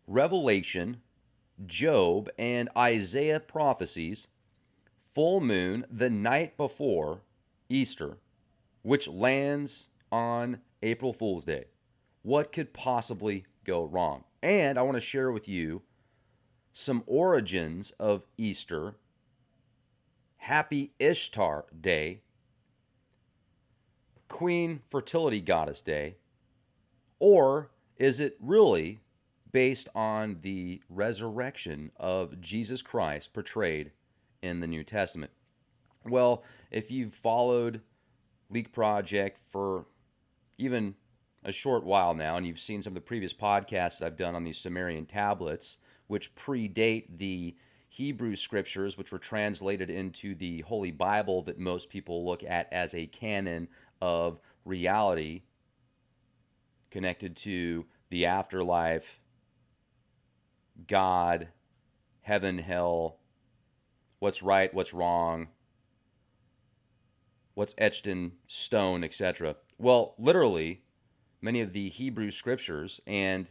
Revelation, Job, and Isaiah prophecies, full moon the night before Easter, which lands on April Fool's Day. What could possibly go wrong? And I want to share with you some origins of Easter, Happy Ishtar Day, Queen Fertility Goddess Day, or is it really based on the resurrection of Jesus Christ portrayed in the New Testament? Well, if you've followed Leak Project for even a short while now, and you've seen some of the previous podcasts that I've done on these Sumerian tablets, which predate the Hebrew scriptures, which were translated into the Holy Bible that most people look at as a canon of reality connected to the afterlife, God, heaven, hell, what's right, what's wrong, what's etched in stone, etc. Well, literally, many of the Hebrew scriptures, and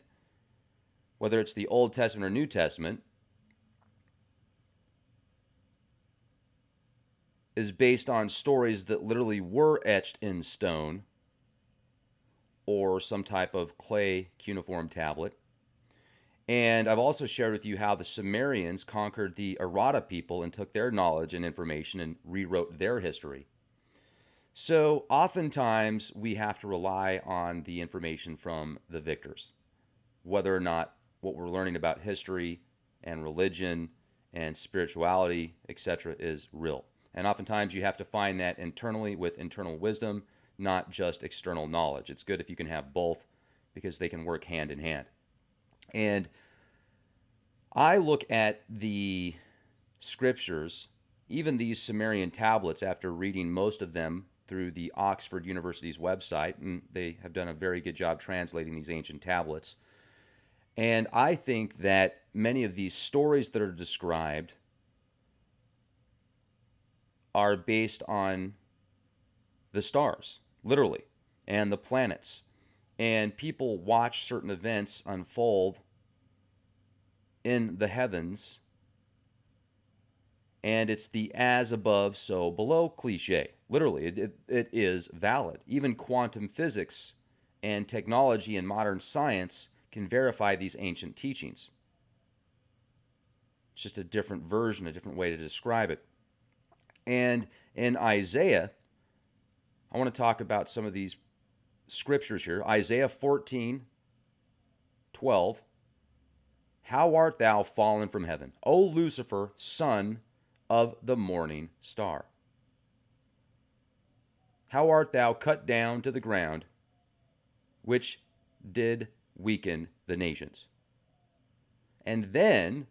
whether it's the Old Testament or New Testament, is based on stories that literally were etched in stone or some type of clay cuneiform tablet. And I've also shared with you how the Sumerians conquered the Arada people and took their knowledge and information and rewrote their history. So oftentimes we have to rely on the information from the victors, whether or not what we're learning about history and religion and spirituality, etc., is real. And oftentimes you have to find that internally with internal wisdom, not just external knowledge. It's good if you can have both because they can work hand in hand. And I look at the scriptures, even these Sumerian tablets, after reading most of them through the Oxford University's website, and they have done a very good job translating these ancient tablets. And I think that many of these stories that are described are based on the stars, literally, and the planets. And people watch certain events unfold in the heavens, and it's the as above, so below cliche. Literally, it is valid. Even quantum physics and technology and modern science can verify these ancient teachings. It's just a different version, a different way to describe it. And in Isaiah, I want to talk about some of these scriptures here. Isaiah 14:12. How art thou fallen from heaven, O Lucifer, son of the morning star? How art thou cut down to the ground, which did weaken the nations? And then,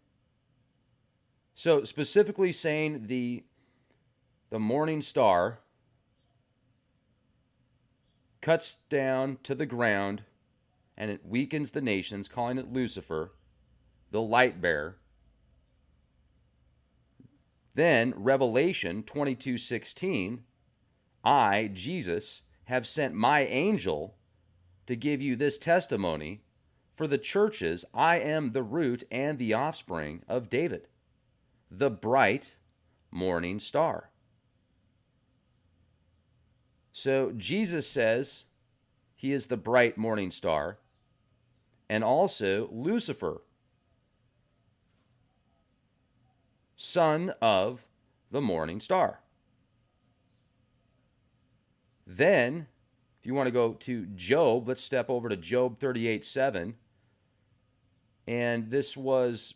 so specifically saying the morning star cuts down to the ground and it weakens the nations, calling it Lucifer, the light bearer. Then Revelation 22:16, I, Jesus, have sent my angel to give you this testimony for the churches. I am the root and the offspring of David, the bright morning star. So Jesus says he is the bright morning star, and also Lucifer, son of the morning star. Then, if you want to go to Job, let's step over to Job 38:7. And this was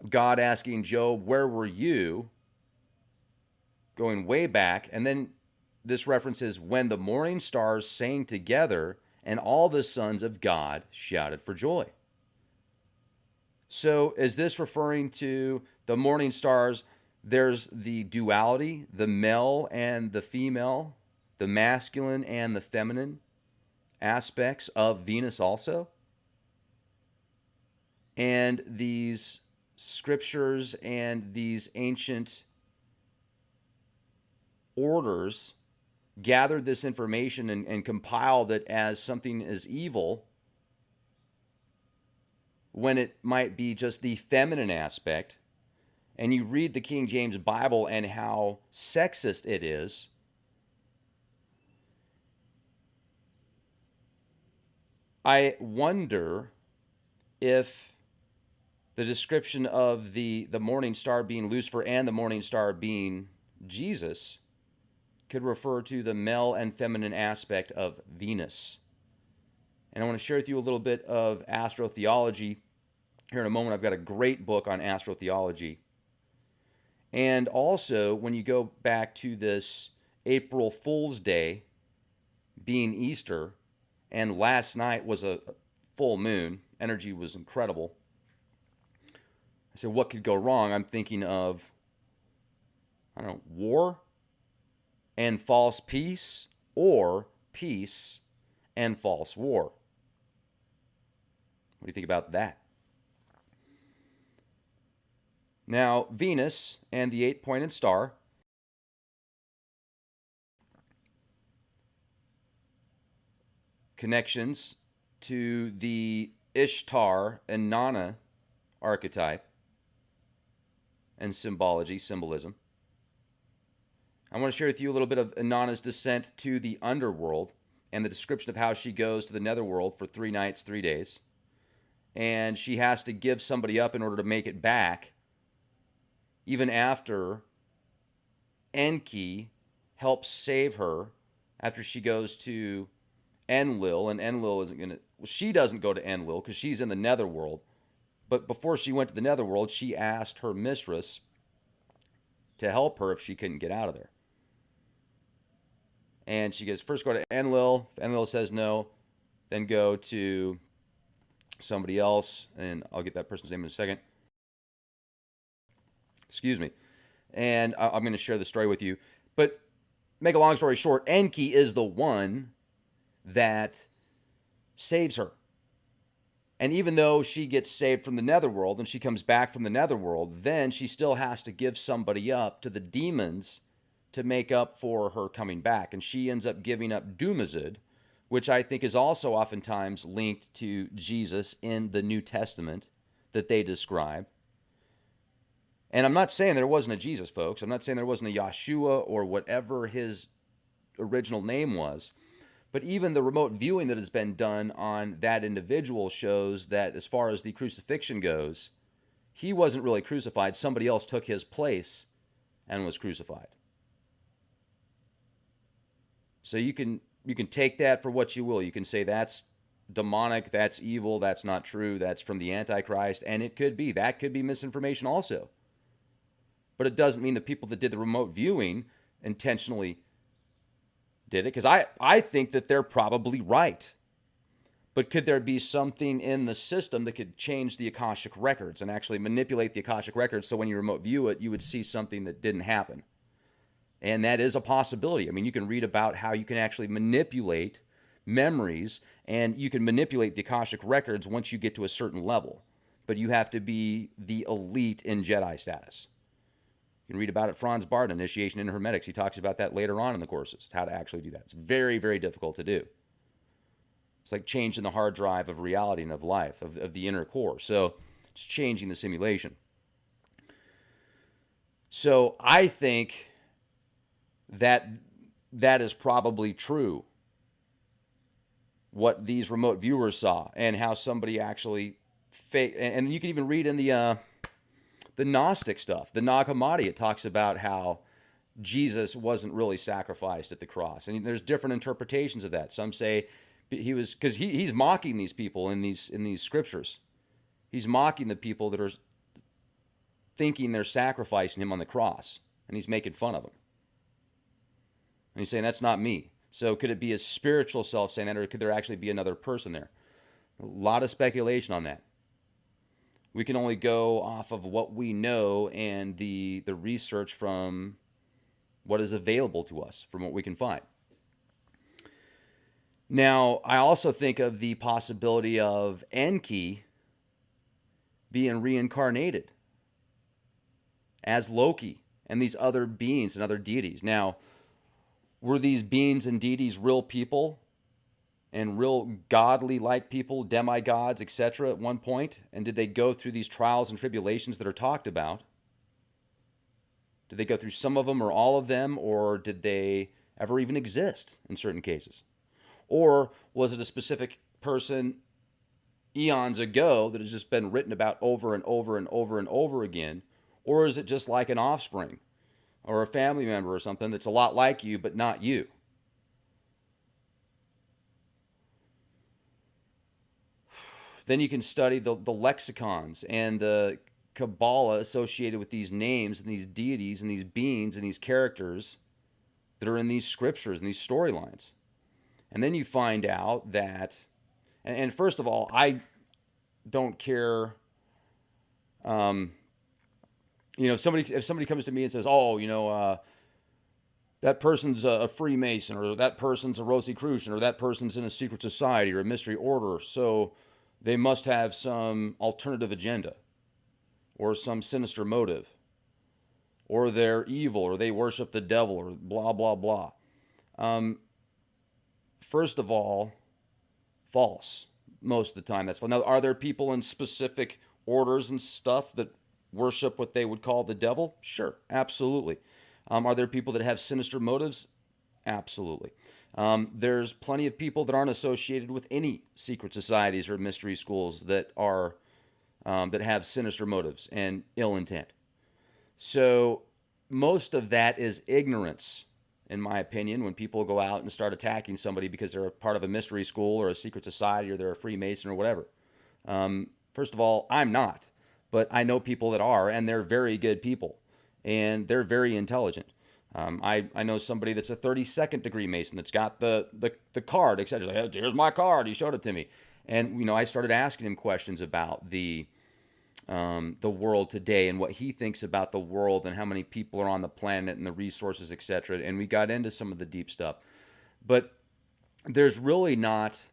God asking Job, where were you? Going way back. And then this references when the morning stars sang together and all the sons of God shouted for joy. So is this referring to the morning stars? There's the duality, the male and the female, the masculine and the feminine aspects of Venus also. And these scriptures and these ancient orders gathered this information and compiled it as something is evil when it might be just the feminine aspect, and you read the King James Bible and how sexist it is, I wonder if the description of the morning star being Lucifer and the morning star being Jesus could refer to the male and feminine aspect of Venus. And I want to share with you a little bit of astrotheology. Here in a moment, I've got a great book on astrotheology. And also, when you go back to this April Fool's Day being Easter, and last night was a full moon, energy was incredible. I said, what could go wrong? I'm thinking of, I don't know, war and false peace, or peace and false war. What do you think about that? Now, Venus and the 8-pointed star connections to the Ishtar and Inanna archetype and symbolism. I want to share with you a little bit of Inanna's descent to the underworld and the description of how she goes to the netherworld for 3 nights, 3 days. And she has to give somebody up in order to make it back, even after Enki helps save her after she goes to Enlil. And Enlil isn't going to, well, she doesn't go to Enlil because she's in the netherworld. But before she went to the netherworld, she asked her mistress to help her if she couldn't get out of there. And she goes, first go to Enlil. Enlil says no. Then go to somebody else. And I'll get that person's name in a second. Excuse me. And I'm going to share the story with you. But make a long story short, Enki is the one that saves her. And even though she gets saved from the netherworld and she comes back from the netherworld, then she still has to give somebody up to the demons to make up for her coming back. And she ends up giving up Dumazid, which I think is also oftentimes linked to Jesus in the New Testament that they describe. And I'm not saying there wasn't a Jesus, folks. I'm not saying there wasn't a Yeshua or whatever his original name was. But even the remote viewing that has been done on that individual shows that as far as the crucifixion goes, he wasn't really crucified. Somebody else took his place and was crucified. So you can take that for what you will. You can say that's demonic, that's evil, that's not true, that's from the Antichrist, and it could be. That could be misinformation also. But it doesn't mean the people that did the remote viewing intentionally did it, because I think that they're probably right. But could there be something in the system that could change the Akashic records and actually manipulate the Akashic records so when you remote view it, you would see something that didn't happen? And that is a possibility. I mean, you can read about how you can actually manipulate memories and you can manipulate the Akashic records once you get to a certain level. But you have to be the elite in Jedi status. You can read about it. Franz Barton, Initiation into Hermetics. He talks about that later on in the courses, how to actually do that. It's very, very difficult to do. It's like changing the hard drive of reality and of life, of the inner core. So it's changing the simulation. So I think that is probably true, what these remote viewers saw and how somebody actually and you can even read in the Gnostic stuff, the Nag Hammadi, it talks about how Jesus wasn't really sacrificed at the cross. And there's different interpretations of that. Some say he was, because he's mocking these people in these scriptures. He's mocking the people that are thinking they're sacrificing him on the cross. And he's making fun of them. And he's saying, that's not me. So could it be his spiritual self saying that, or could there actually be another person there? A lot of speculation on that. We can only go off of what we know and the research from what is available to us, from what we can find. Now, I also think of the possibility of Enki being reincarnated as Loki and these other beings and other deities. Now, were these beings and deities real people and real godly like people, demigods, etc. at one point? And did they go through these trials and tribulations that are talked about? Did they go through some of them or all of them, or did they ever even exist in certain cases? Or was it a specific person eons ago that has just been written about over and over and over and over again? Or is it just like an offspring or a family member or something that's a lot like you but not you? Then you can study the lexicons and the Kabbalah associated with these names and these deities and these beings and these characters that are in these scriptures and these storylines. And then you find out that, and first of all, I don't care, if somebody comes to me and says, oh, that person's a Freemason, or that person's a Rosicrucian, or that person's in a secret society or a mystery order, so they must have some alternative agenda or some sinister motive, or they're evil, or they worship the devil, or blah, blah, blah. First of all, false. Most of the time, that's false. Now, are there people in specific orders and stuff that worship what they would call the devil? Sure, absolutely. Are there people that have sinister motives? Absolutely. There's plenty of people that aren't associated with any secret societies or mystery schools that are that have sinister motives and ill intent. So most of that is ignorance, in my opinion, when people go out and start attacking somebody because they're a part of a mystery school or a secret society or they're a Freemason or whatever. First of all, I'm not, but I know people that are, and they're very good people, and they're very intelligent. I know somebody that's a 32nd degree Mason that's got the card, etc. Like, hey, here's my card. He showed it to me. And, I started asking him questions about the world today and what he thinks about the world and how many people are on the planet and the resources, etc. And we got into some of the deep stuff. But there's really not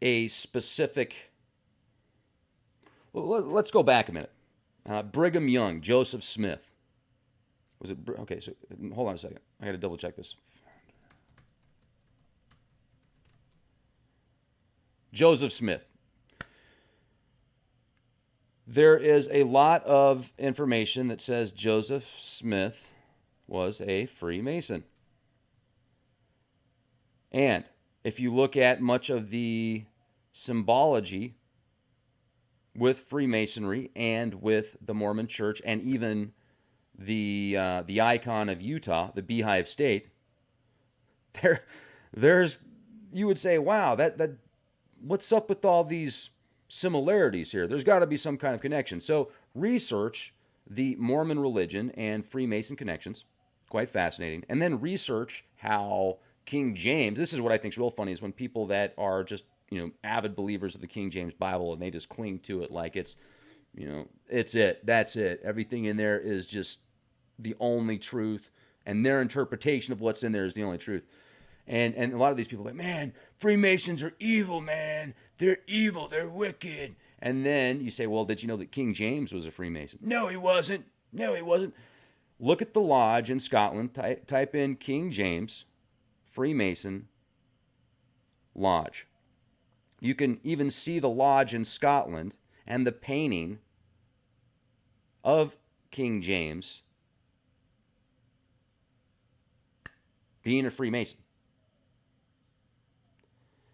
a specific... Well, let's go back a minute. Brigham Young, Joseph Smith. Was it... Okay, so hold on a second. I got to double check this. Joseph Smith. There is a lot of information that says Joseph Smith was a Freemason. And if you look at much of the symbology with Freemasonry and with the Mormon Church and even the icon of Utah, the Beehive State, there's you would say, wow, that what's up with all these similarities here? There's got to be some kind of connection. So research the Mormon religion and Freemason connections. Quite fascinating. And then research how King James, this is what I think is real funny, is when people that are just, avid believers of the King James Bible and they just cling to it like it's, it's it, that's it. Everything in there is just the only truth, and their interpretation of what's in there is the only truth. And a lot of these people are like, man, Freemasons are evil, man. They're evil. They're wicked. And then you say, well, did you know that King James was a Freemason? No, he wasn't. No, he wasn't. Look at the lodge in Scotland. Type in King James, Freemason, lodge. You can even see the lodge in Scotland and the painting of King James being a Freemason.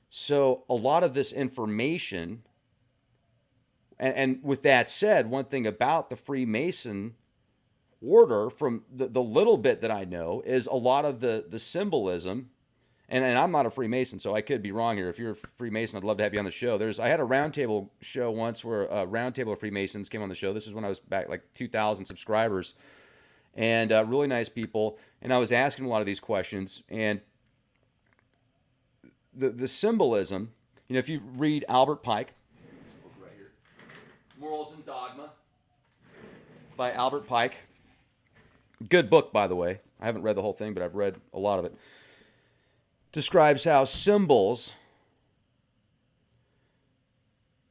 So a lot of this information, and with that said, one thing about the Freemason order, from the little bit that I know, is a lot of the symbolism, and I'm not a Freemason, so I could be wrong here. If you're a Freemason, I'd love to have you on the show. I had a roundtable show once where a roundtable of Freemasons came on the show. This is when I was back like 2,000 subscribers, and really nice people, and I was asking a lot of these questions, and the symbolism, if you read Albert Pike, this book right here, Morals and Dogma by Albert Pike. Good book, by the way. I haven't read the whole thing, but I've read a lot of it. Describes how symbols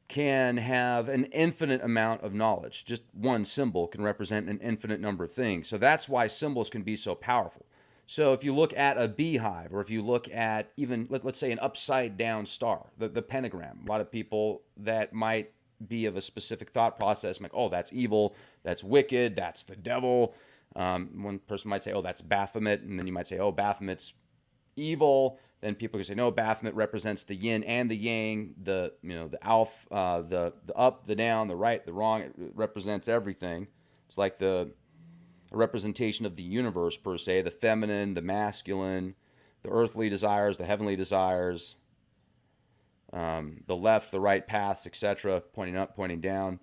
can have an infinite amount of knowledge. Just one symbol can represent an infinite number of things. So that's why symbols can be so powerful. So if you look at a beehive, or if you look at even, let's say, an upside down star, the pentagram, a lot of people that might be of a specific thought process, like, oh, that's evil, that's wicked, that's the devil. One person might say, oh, that's Baphomet. And then you might say, oh, Baphomet's evil. Then people can say, no, Baphomet represents the yin and the yang, the alpha, the up, the down, the right, the wrong. It represents everything. It's like a representation of the universe, per se, the feminine, the masculine, the earthly desires, the heavenly desires, the left, the right paths, etc., pointing up, pointing down.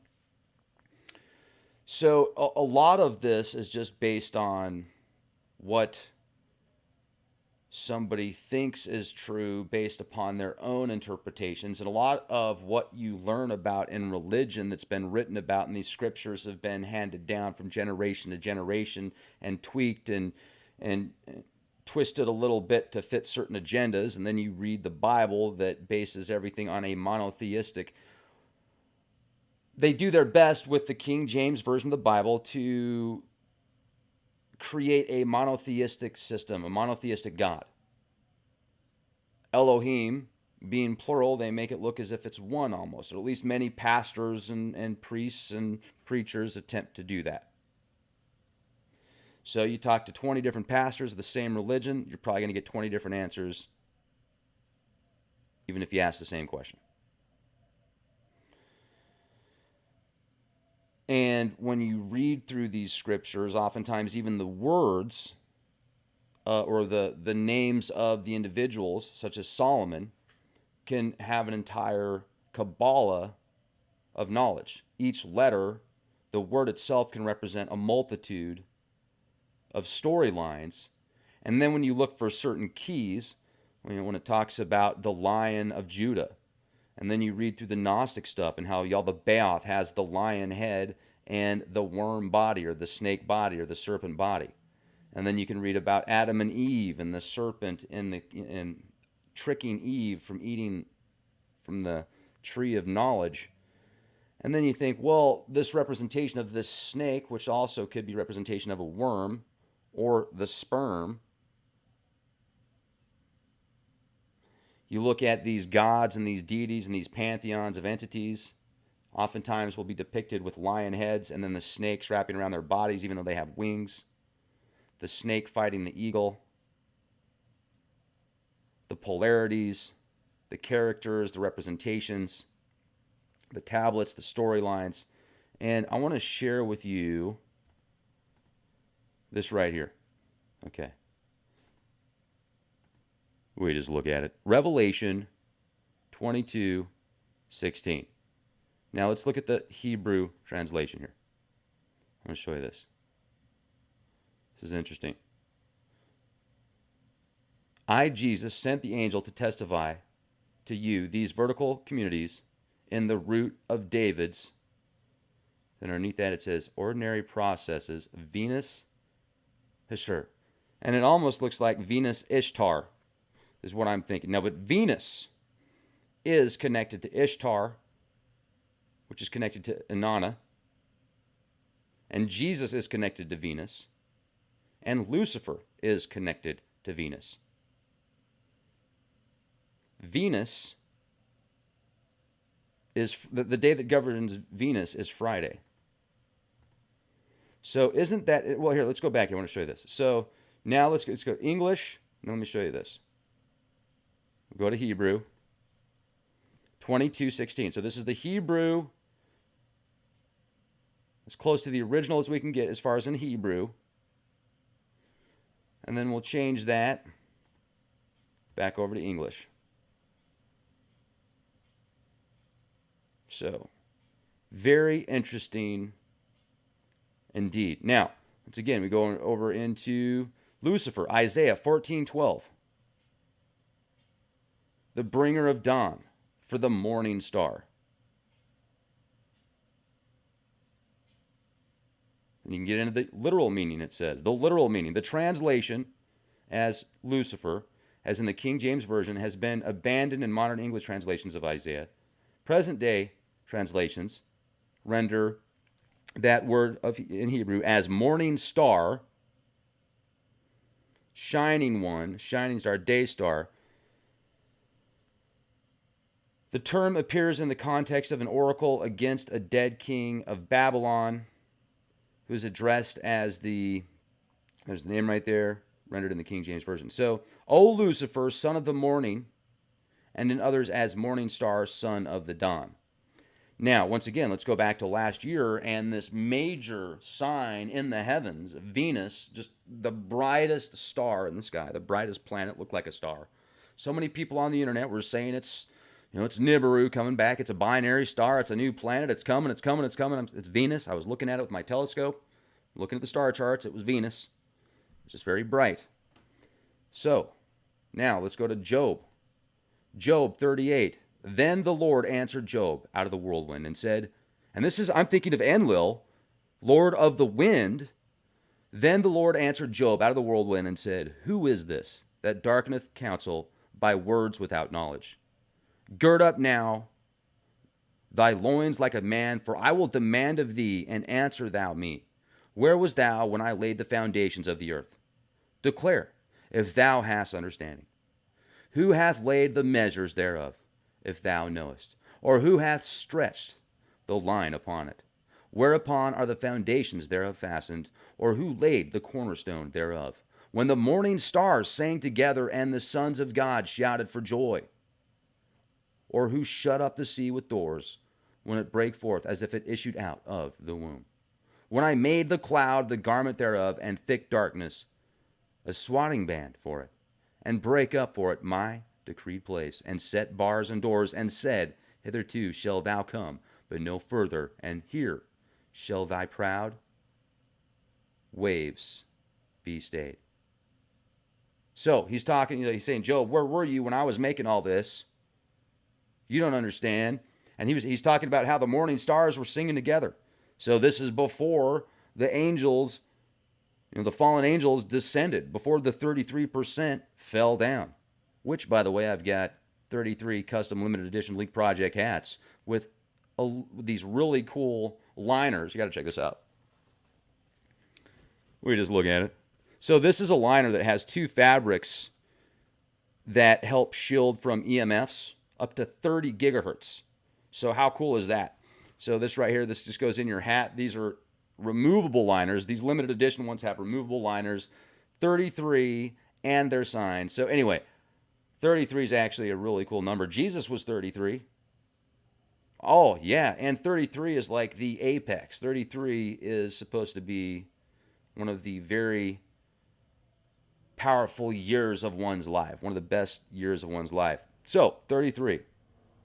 So a lot of this is just based on what somebody thinks is true based upon their own interpretations. And a lot of what you learn about in religion that's been written about in these scriptures have been handed down from generation to generation and tweaked and twisted a little bit to fit certain agendas. And then you read the Bible that bases everything on a monotheistic. They do their best with the King James Version of the Bible to create a monotheistic system, a monotheistic God. Elohim, being plural, they make it look as if it's one almost, or at least many pastors and priests and preachers attempt to do that. So you talk to 20 different pastors of the same religion, you're probably going to get 20 different answers, even if you ask the same question. And when you read through these scriptures, oftentimes even the words or the names of the individuals, such as Solomon, can have an entire Kabbalah of knowledge. Each letter, the word itself, can represent a multitude of storylines. And then when you look for certain keys, when it talks about the Lion of Judah, and then you read through the Gnostic stuff and how Yaldabaoth has the lion head and the worm body, or the snake body, or the serpent body. And then you can read about Adam and Eve and the serpent and tricking Eve from eating from the tree of knowledge. And then you think, well, this representation of this snake, which also could be representation of a worm or the sperm. You look at these gods and these deities and these pantheons of entities, oftentimes will be depicted with lion heads and then the snakes wrapping around their bodies, even though they have wings. The snake fighting the eagle. The polarities, the characters, the representations, the tablets, the storylines. And I want to share with you this right here. Okay. We just look at it. Revelation 22:16. Now let's look at the Hebrew translation here. I'm going to show you this. This is interesting. I, Jesus, sent the angel to testify to you these vertical communities in the root of David's. Then underneath that it says, ordinary processes, Venus, Ishtar. And it almost looks like Venus Ishtar is what I'm thinking. Now, but Venus is connected to Ishtar, which is connected to Inanna. And Jesus is connected to Venus. And Lucifer is connected to Venus. Venus is, the day that governs Venus is Friday. So isn't that, well, here, let's go back here. I want to show you this. So now let's go English, and let me show you this. We'll go to Hebrew 22:16. So this is the Hebrew, as close to the original as we can get as far as in Hebrew. And then we'll change that back over to English. So, very interesting indeed. Now, once again, we go over into Lucifer, Isaiah 14:12. The bringer of dawn, for the morning star. And you can get into the literal meaning, it says. The literal meaning. The translation as Lucifer, as in the King James Version, has been abandoned in modern English translations of Isaiah. Present-day translations render that word in Hebrew as morning star, shining one, shining star, day star. The term appears in the context of an oracle against a dead king of Babylon, who's addressed as there's the name right there, rendered in the King James Version. So, O Lucifer, son of the morning, and in others as morning star, son of the dawn. Now, once again, let's go back to last year and this major sign in the heavens, Venus, just the brightest star in the sky, the brightest planet, looked like a star. So many people on the internet were saying it's Nibiru coming back. It's a binary star. It's a new planet. It's coming. It's coming. It's coming. It's Venus. I was looking at it with my telescope, looking at the star charts. It was Venus. It's just very bright. So, now let's go to Job. Job 38. Then the Lord answered Job out of the whirlwind and said, and this is, I'm thinking of Enlil, Lord of the wind. Then the Lord answered Job out of the whirlwind and said, who is this that darkeneth counsel by words without knowledge? Gird up now thy loins like a man, for I will demand of thee, and answer thou me. Where was thou when I laid the foundations of the earth? Declare, if thou hast understanding. Who hath laid the measures thereof, if thou knowest? Or who hath stretched the line upon it? Whereupon are the foundations thereof fastened? Or who laid the cornerstone thereof? When the morning stars sang together, and the sons of God shouted for joy? Or who shut up the sea with doors, when it brake forth as if it issued out of the womb? When I made the cloud the garment thereof, and thick darkness a swaddling band for it, and brake up for it my decreed place, and set bars and doors, and said, hitherto shall thou come, but no further, and here shall thy proud waves be stayed. So he's talking, he's saying, Job, where were you when I was making all this? You don't understand. And he's talking about how the morning stars were singing together. So this is before the angels, the fallen angels descended, before the 33% fell down, which, by the way, I've got 33 custom limited edition League Project hats with these really cool liners. You got to check this out. We just look at it. So this is a liner that has two fabrics that help shield from EMFs up to 30 gigahertz. So how cool is that? So this right here, this just goes in your hat. These are removable liners. These limited edition ones have removable liners. 33 and their sign. So anyway, 33 is actually a really cool number. Jesus was 33. Oh, yeah. And 33 is like the apex. 33 is supposed to be one of the very powerful years of one's life. One of the best years of one's life. So, 33.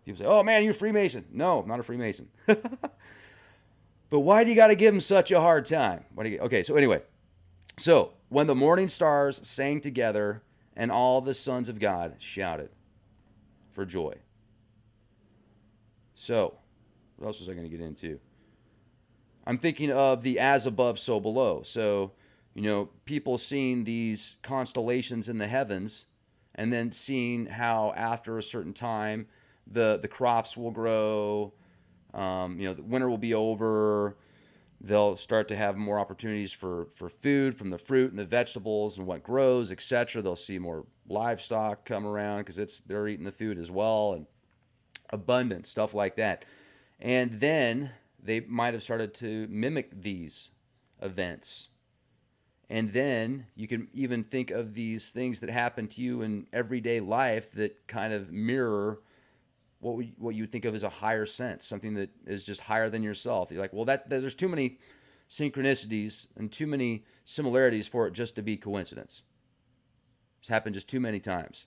People say, oh man, you're a Freemason. No, I'm not a Freemason. But why do you got to give him such a hard time? Okay, so anyway. So, when the morning stars sang together and all the sons of God shouted for joy. So, what else was I going to get into? I'm thinking of the as above, so below. So, people seeing these constellations in the heavens and then seeing how after a certain time the crops will grow, the winter will be over. They'll start to have more opportunities for food from the fruit and the vegetables and what grows, etc. They'll see more livestock come around because they're eating the food as well, and abundance, stuff like that. And then they might have started to mimic these events. And then you can even think of these things that happen to you in everyday life that kind of mirror what you would think of as a higher sense, something that is just higher than yourself. You're like, well, there's too many synchronicities and too many similarities for it just to be coincidence. It's happened just too many times.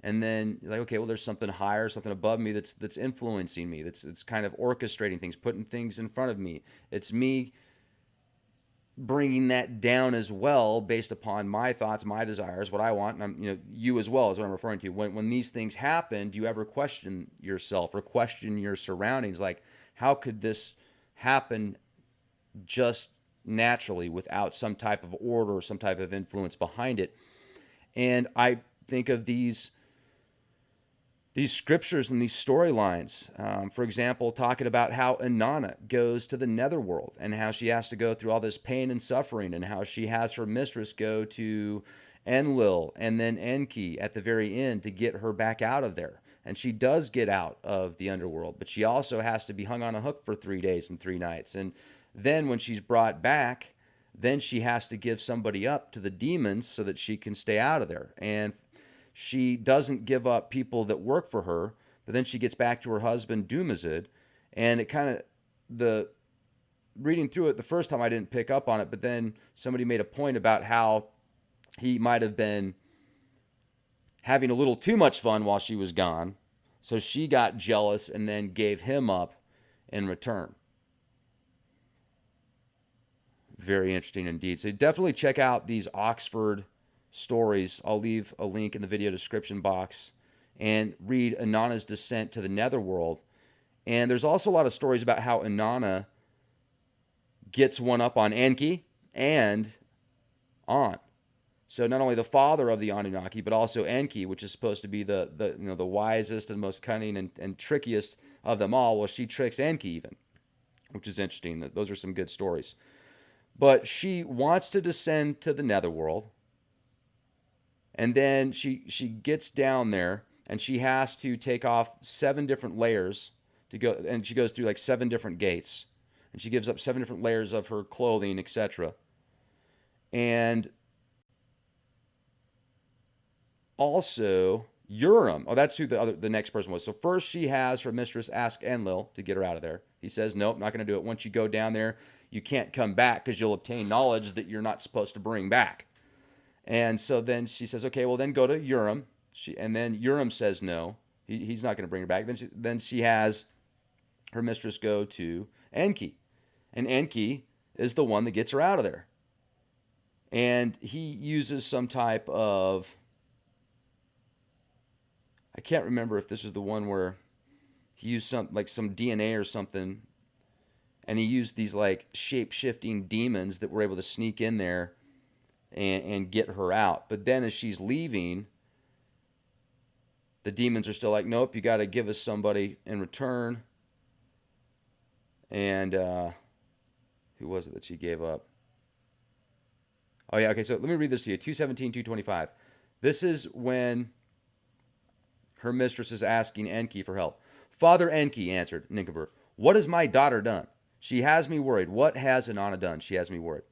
And then you're like, okay, well, there's something higher, something above me that's influencing me, that's kind of orchestrating things, putting things in front of me. It's me bringing that down as well based upon my thoughts, my desires, what I want, and you as well is what I'm referring to. When these things happen, do you ever question yourself or question your surroundings? Like, how could this happen just naturally without some type of order or some type of influence behind it? And I think of these scriptures and these storylines, for example, talking about how Inanna goes to the netherworld and how she has to go through all this pain and suffering, and how she has her mistress go to Enlil, and then Enki at the very end to get her back out of there. And she does get out of the underworld, but she also has to be hung on a hook for 3 days and 3 nights. And then when she's brought back, then she has to give somebody up to the demons so that she can stay out of there. And she doesn't give up people that work for her, but then she gets back to her husband, Dumazid. And it kind of, the reading through it the first time I didn't pick up on it, but then somebody made a point about how he might have been having a little too much fun while she was gone. So she got jealous and then gave him up in return. Very interesting indeed. So definitely check out these Oxford stories. I'll leave a link in the video description box, and read Inanna's descent to the netherworld. And there's also a lot of stories about how Inanna gets one up on Enki and On. So not only the father of the Anunnaki, but also Enki, which is supposed to be the wisest and most cunning and trickiest of them all. Well, she tricks Enki even, which is interesting. Those are some good stories. But she wants to descend to the netherworld, and then she gets down there, and she has to take off 7 different layers to go, and she goes through like 7 different gates, and she gives up 7 different layers of her clothing, etc. And also Urim. Oh, that's who the next person was. So first she has her mistress ask Enlil to get her out of there. He says, nope, not going to do it. Once you go down there, you can't come back because you'll obtain knowledge that you're not supposed to bring back. And so then she says, okay, well then go to Urim. And then Urim says no, he's not going to bring her back. Then she has her mistress go to Enki. And Enki is the one that gets her out of there. And he uses some type of, I can't remember if this was the one where he used some DNA or something, and he used these like shape-shifting demons that were able to sneak in there and get her out. But then as she's leaving, the demons are still like, nope, you got to give us somebody in return. And who was it that she gave up? Oh, yeah, okay, so let me read this to you. 217, 225. This is when her mistress is asking Enki for help. Father Enki, answered Nineveh, what has my daughter done? She has me worried. What has Inanna done? She has me worried.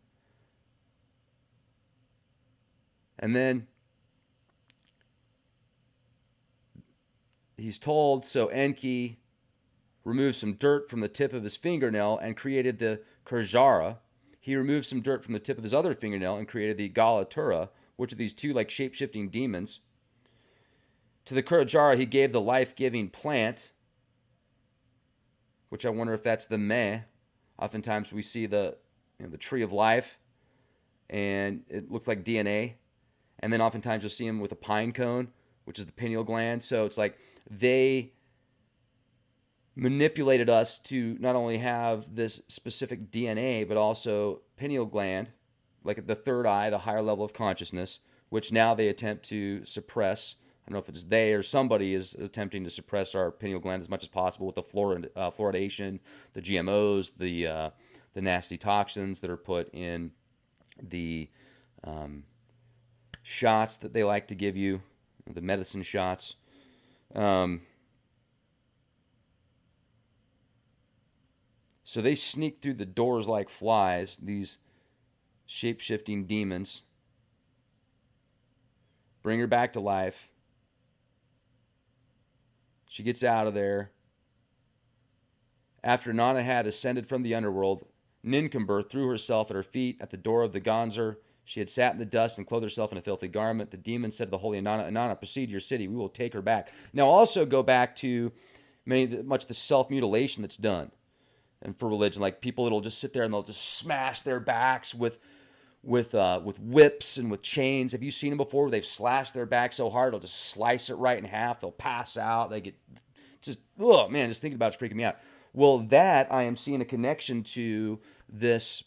And then he's told, so Enki removed some dirt from the tip of his fingernail and created the Kurjara. He removed some dirt from the tip of his other fingernail and created the Galatura, which are these 2 like shape-shifting demons. To the Kurjara, he gave the life-giving plant, which I wonder if that's the meh. Oftentimes we see the tree of life, and it looks like DNA. And then oftentimes you'll see him with a pine cone, which is the pineal gland. So it's like they manipulated us to not only have this specific DNA, but also pineal gland, like the third eye, the higher level of consciousness, which now they attempt to suppress. I don't know if it's they or somebody is attempting to suppress our pineal gland as much as possible with the fluoridation, the GMOs, the nasty toxins that are put in the shots that they like to give you, the medicine shots. So they sneak through the doors like flies, these shape-shifting demons, bring her back to life. She gets out of there. After Inanna had ascended from the underworld, Nineveh threw herself at her feet at the door of the Gonzer. She had sat in the dust and clothed herself in a filthy garment. The demon said to the holy Inanna, Inanna, proceed to your city. We will take her back. Now also go back to much the self-mutilation that's done. And for religion, like people that'll just sit there and they'll just smash their backs with whips and with chains. Have you seen them before? Where they've slashed their back so hard they'll just slice it right in half. They'll pass out. They get just, oh man, just thinking about it's freaking me out. Well, that I am seeing a connection to this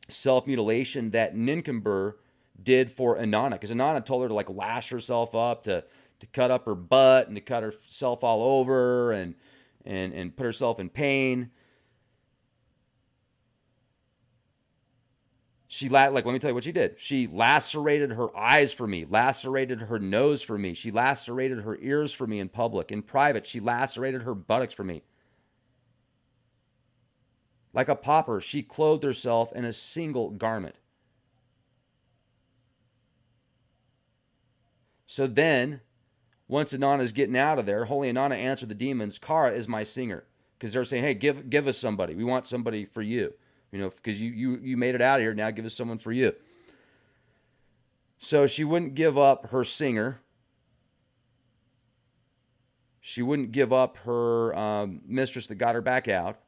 self-mutilation that Nineveh did for Inanna, because Inanna told her to like lash herself up, to cut up her butt and to cut herself all over and put herself in pain. Let me tell you what she did. She lacerated her eyes for me, lacerated her nose for me. She lacerated her ears for me in public. In private, she lacerated her buttocks for me. Like a pauper, she clothed herself in a single garment. So then, once Inanna's getting out of there, holy Inanna answered the demons, Kara is my singer. Because they're saying, hey, give us somebody. We want somebody for you. Because you made it out of here. Now give us someone for you. So she wouldn't give up her singer. She wouldn't give up her mistress that got her back out.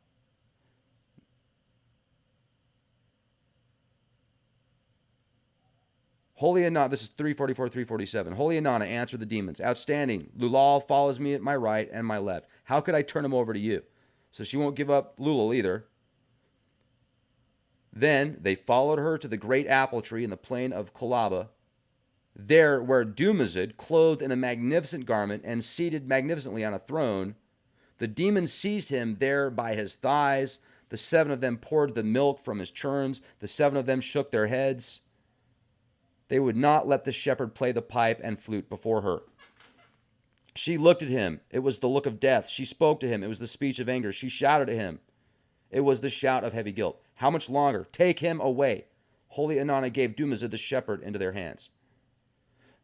Holy Inanna, this is 344, 347. Holy Inanna answered the demons, outstanding. Lulal follows me at my right and my left. How could I turn him over to you? So she won't give up Lulal either. Then they followed her to the great apple tree in the plain of Kolaba. There, where Dumazid, clothed in a magnificent garment and seated magnificently on a throne, the demons seized him there by his thighs. The 7 of them poured the milk from his churns. The 7 of them shook their heads. They would not let the shepherd play the pipe and flute before her. She looked at him. It was the look of death. She spoke to him. It was the speech of anger. She shouted at him. It was the shout of heavy guilt. How much longer? Take him away. Holy Inanna gave Dumazid the shepherd into their hands.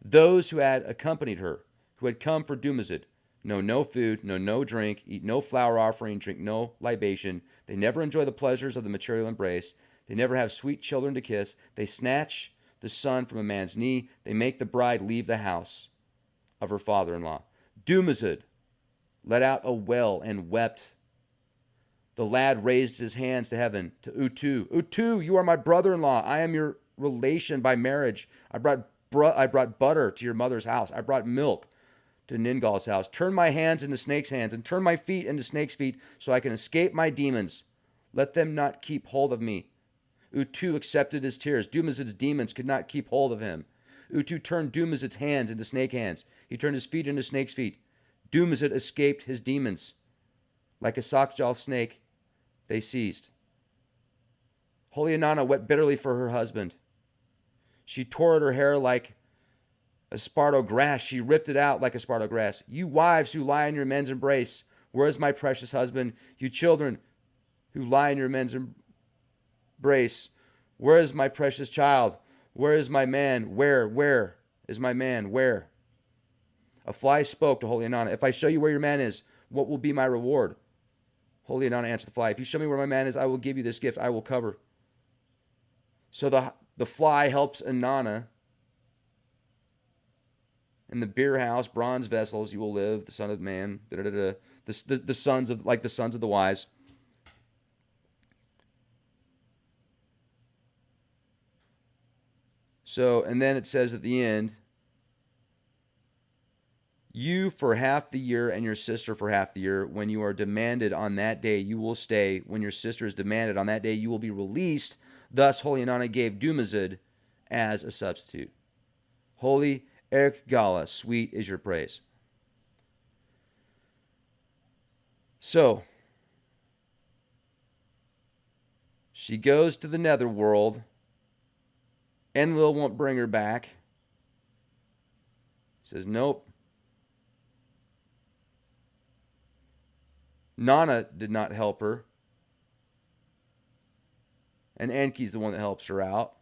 Those who had accompanied her, who had come for Dumazid, know no food, know no drink, eat no flour offering, drink no libation. They never enjoy the pleasures of the material embrace. They never have sweet children to kiss. They snatch the son from a man's knee. They make the bride leave the house of her father-in-law. Dumazid let out a wail and wept. The lad raised his hands to heaven, to Utu. Utu, you are my brother-in-law. I am your relation by marriage. I brought butter to your mother's house. I brought milk to Ningal's house. Turn my hands into snakes' hands and turn my feet into snakes' feet so I can escape my demons. Let them not keep hold of me. Utu accepted his tears. Dumazid's demons could not keep hold of him. Utu turned Dumazid's hands into snake hands. He turned his feet into snake's feet. Dumazid escaped his demons. Like a sockjaw snake, they seized. Holy Inanna wept bitterly for her husband. She tore at her hair like esparto grass. She ripped it out like esparto grass. You wives who lie in your men's embrace, where is my precious husband? You children who lie in your men's embrace, where is my precious child? Where is my man? Where is my man? Where? A fly spoke to Holy Inanna. If I show you where your man is, what will be my reward? Holy Inanna answered the fly. If you show me where my man is, I will give you this gift. I will cover. So the fly helps Inanna. In the beer house, bronze vessels, you will live, the son of man, the sons of, like the sons of the wise. So, and then it says at the end, you for half the year and your sister for half the year. When you are demanded on that day, you will stay. When your sister is demanded on that day, you will be released. Thus, Holy Inanna gave Dumazid as a substitute. Holy Erich Gala, sweet is your praise. So, she goes to the netherworld. Enlil won't bring her back. He says, nope. Nana did not help her. And Enki's the one that helps her out.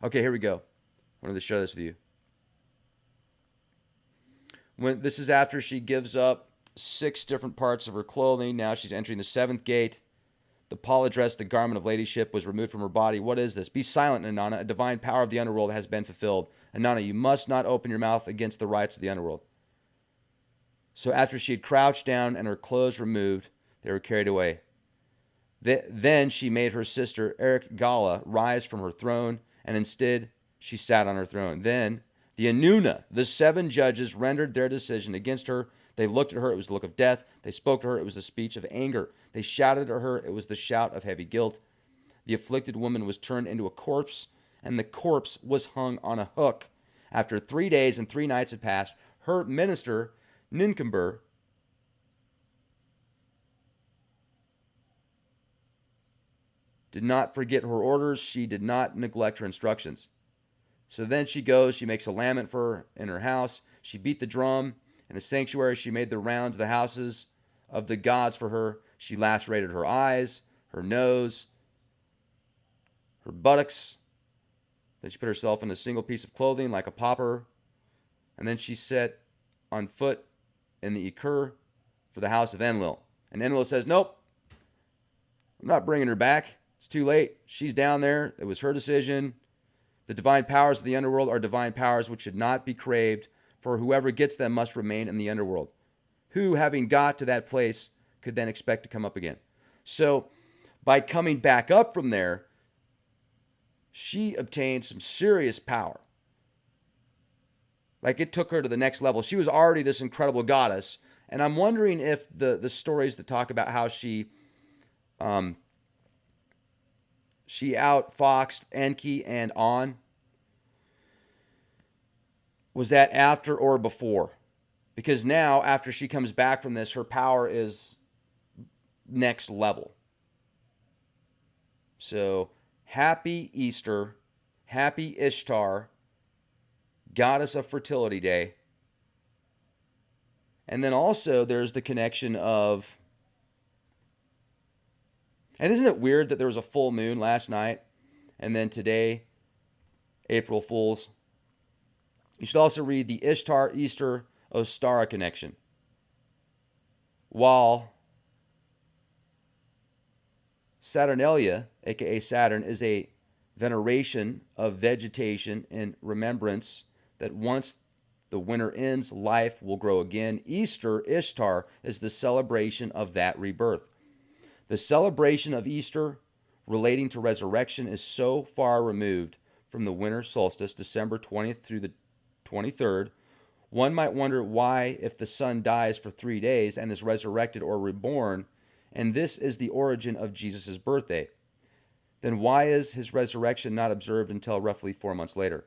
Okay, here we go. I wanted to share this with you. This is after she gives up 6 different parts of her clothing. Now she's entering the 7th gate. The pala dress, the garment of ladyship, was removed from her body. What is this? Be silent, Inanna. A divine power of the underworld has been fulfilled. Inanna, you must not open your mouth against the rights of the underworld. So after she had crouched down and her clothes removed, they were carried away. Then she made her sister, Erich Gala, rise from her throne, and instead she sat on her throne. Then the inanna, the 7 judges, rendered their decision against her. They looked at her, it was the look of death. They spoke to her, it was the speech of anger. They shouted at her, it was the shout of heavy guilt. The afflicted woman was turned into a corpse, and the corpse was hung on a hook. After 3 days and 3 nights had passed, her minister, Nincomber, did not forget her orders. She did not neglect her instructions. So then she goes, she makes a lament for her in her house. She beat the drum in the sanctuary. She made the rounds of the houses of the gods for her. She lacerated her eyes, her nose, her buttocks. Then she put herself in a single piece of clothing like a pauper. And then she set on foot in the Ekur for the house of Enlil. And Enlil says, nope, I'm not bringing her back. It's too late. She's down there. It was her decision. The divine powers of the underworld are divine powers which should not be craved, for whoever gets them must remain in the underworld. Who, having got to that place, could then expect to come up again? So, by coming back up from there, she obtained some serious power. Like, it took her to the next level. She was already this incredible goddess. And I'm wondering if the stories that talk about how she outfoxed Enki and On, was that after or before? Because now, after she comes back from this, her power is next level. So, happy Easter, happy Ishtar, goddess of fertility day. And then also there's the connection of, and isn't it weird that there was a full moon last night and then today, April Fools? You should also read the Ishtar, Easter, Ostara connection. While Saturnalia, aka Saturn, is a veneration of vegetation in remembrance that once the winter ends, life will grow again. Easter, Ishtar, is the celebration of that rebirth. The celebration of Easter relating to resurrection is so far removed from the winter solstice, December 20th through the 23rd, one might wonder why, if the sun dies for 3 days and is resurrected or reborn, and this is the origin of Jesus' birthday, then why is his resurrection not observed until roughly 4 months later?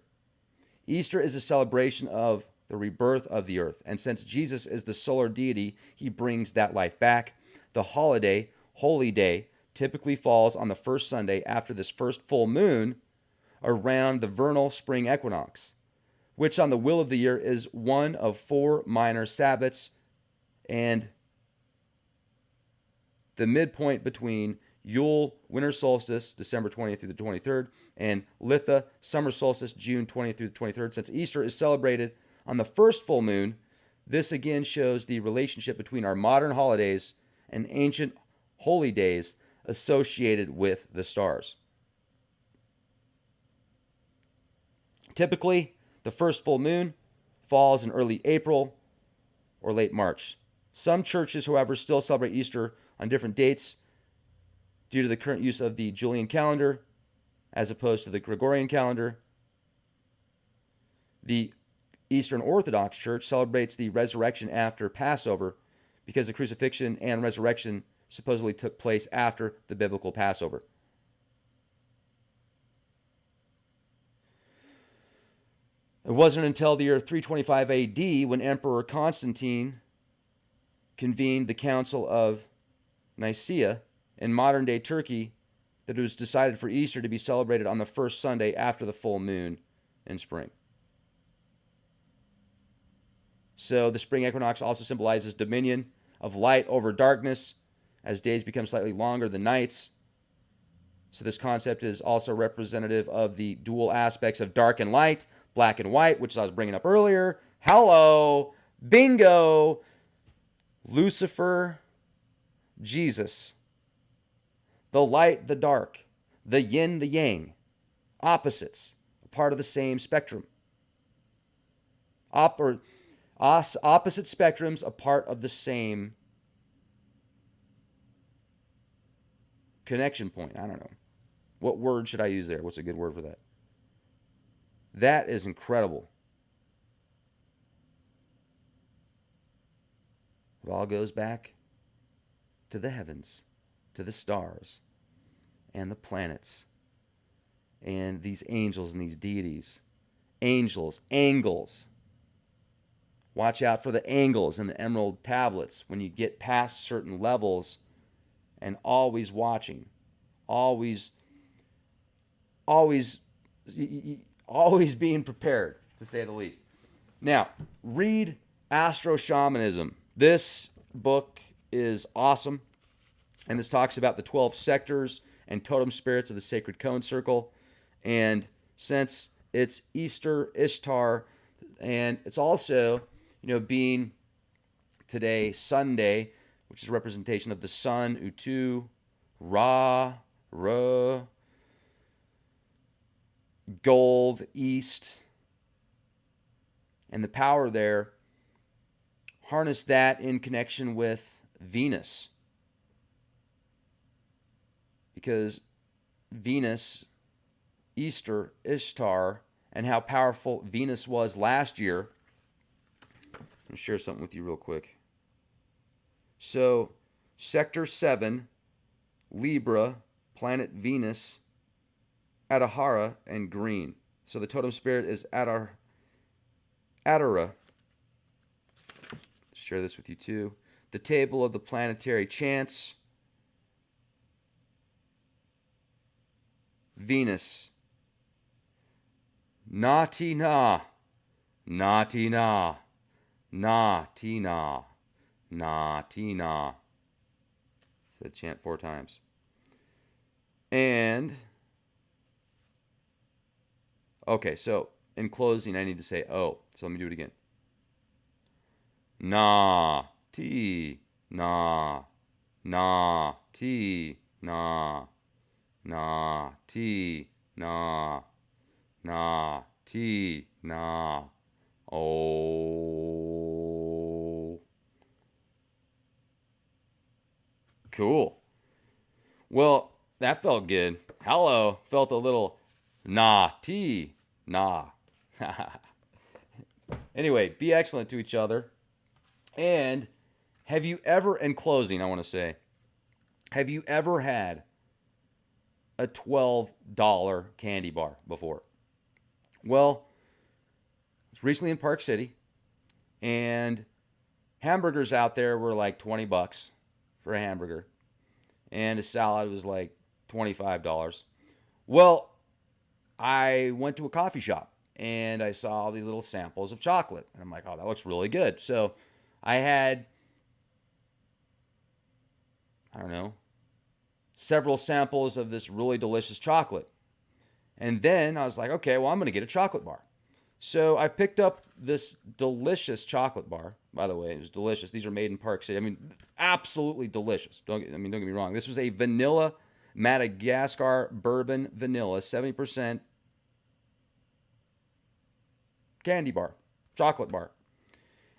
Easter is a celebration of the rebirth of the earth, and since Jesus is the solar deity, he brings that life back. The holiday, Holy Day, typically falls on the first Sunday after this first full moon around the vernal spring equinox, which on the wheel of the year is one of 4 minor Sabbats and the midpoint between Yule, winter solstice, December 20th through the 23rd, and Litha, summer solstice, June 20th through the 23rd. Since Easter is celebrated on the first full moon, this again shows the relationship between our modern holidays and ancient holy days associated with the stars. Typically, the first full moon falls in early April or late March. Some churches, however, still celebrate Easter on different dates due to the current use of the Julian calendar as opposed to the Gregorian calendar. The Eastern Orthodox Church celebrates the resurrection after Passover because the crucifixion and resurrection supposedly took place after the biblical Passover. It wasn't until the year 325 AD when Emperor Constantine convened the Council of Nicaea in modern-day Turkey that it was decided for Easter to be celebrated on the first Sunday after the full moon in spring. So the spring equinox also symbolizes dominion of light over darkness as days become slightly longer than nights. So this concept is also representative of the dual aspects of dark and light, black and white, which I was bringing up earlier. Hello, bingo, Lucifer, Jesus, the light, the dark, the yin, the yang, opposites, a part of the same spectrum. Opposite spectrums, a part of the same connection point. I don't know. What word should I use there? What's a good word for that? That is incredible. It all goes back to the heavens, to the stars, and the planets, and these angels and these deities. Angels, angles. Watch out for the angles in the emerald tablets when you get past certain levels, and always watching, always always, always being prepared, to say the least. Now, read Astro Shamanism. This book is awesome, and this talks about the 12 sectors and totem spirits of the sacred cone circle. And since it's Easter, Ishtar, and it's also, being today Sunday, which is a representation of the sun, Utu, Ra, Ra, gold, east, and the power there, harness that in connection with Venus. Because Venus, Easter, Ishtar, and how powerful Venus was last year. I'm going to share something with you real quick. So, Sector 7, Libra, planet Venus, Adahara, and green. So the totem spirit is Adara. Share this with you too. The table of the planetary chants. Venus. Na-ti-na. Na-ti-na. Na-ti-na. Na-ti-na. So chant 4 times. And, okay, so in closing, I need to say oh. So let me do it again. Na, ti, na, na, ti, na, na, ti, na, na, ti, na, oh. Cool. Well, that felt good. Hello. Felt a little nah, tea, nah. Anyway, be excellent to each other. And have you ever, in closing, I want to say, have you ever had a $12 candy bar before? Well, I was recently in Park City, and hamburgers out there were like $20 for a hamburger, and a salad was like $25. Well, I went to a coffee shop, and I saw all these little samples of chocolate, and I'm like, oh, that looks really good. So I had, several samples of this really delicious chocolate. And then I was like, okay, well, I'm going to get a chocolate bar. So I picked up this delicious chocolate bar. By the way, it was delicious. These are made in Park City. I mean, absolutely delicious. Don't get me wrong. This was a vanilla Madagascar bourbon vanilla, 70% candy bar, chocolate bar.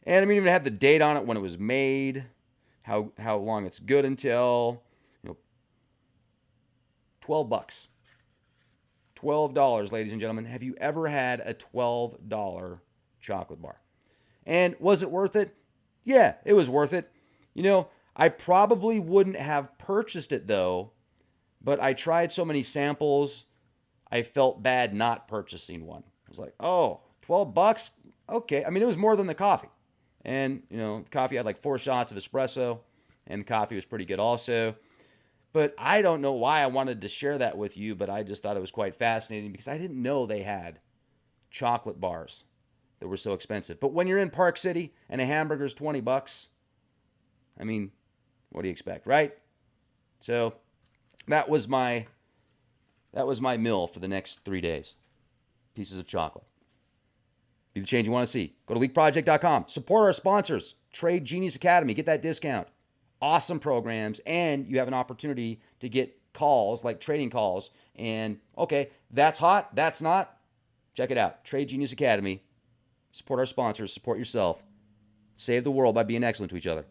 And I mean, even had the date on it when it was made, how long it's good until, $12. $12, ladies and gentlemen. Have you ever had a $12 chocolate bar? And was it worth it? Yeah, it was worth it. I probably wouldn't have purchased it though, but I tried so many samples, I felt bad not purchasing one. I was like, oh, $12? Okay. I mean, it was more than the coffee. And, the coffee had like 4 shots of espresso, and the coffee was pretty good also. But I don't know why I wanted to share that with you, but I just thought it was quite fascinating because I didn't know they had chocolate bars that were so expensive. But when you're in Park City and a hamburger's $20, I mean, what do you expect, right? So that was my meal for the next 3 days. Pieces of chocolate. Be the change you want to see. Go to leakproject.com. Support our sponsors. Trade Genius Academy. Get that discount. Awesome programs, and you have an opportunity to get calls, like trading calls. And, okay, that's hot, that's not. Check it out. Trade Genius Academy. Support our sponsors. Support yourself. Save the world by being excellent to each other.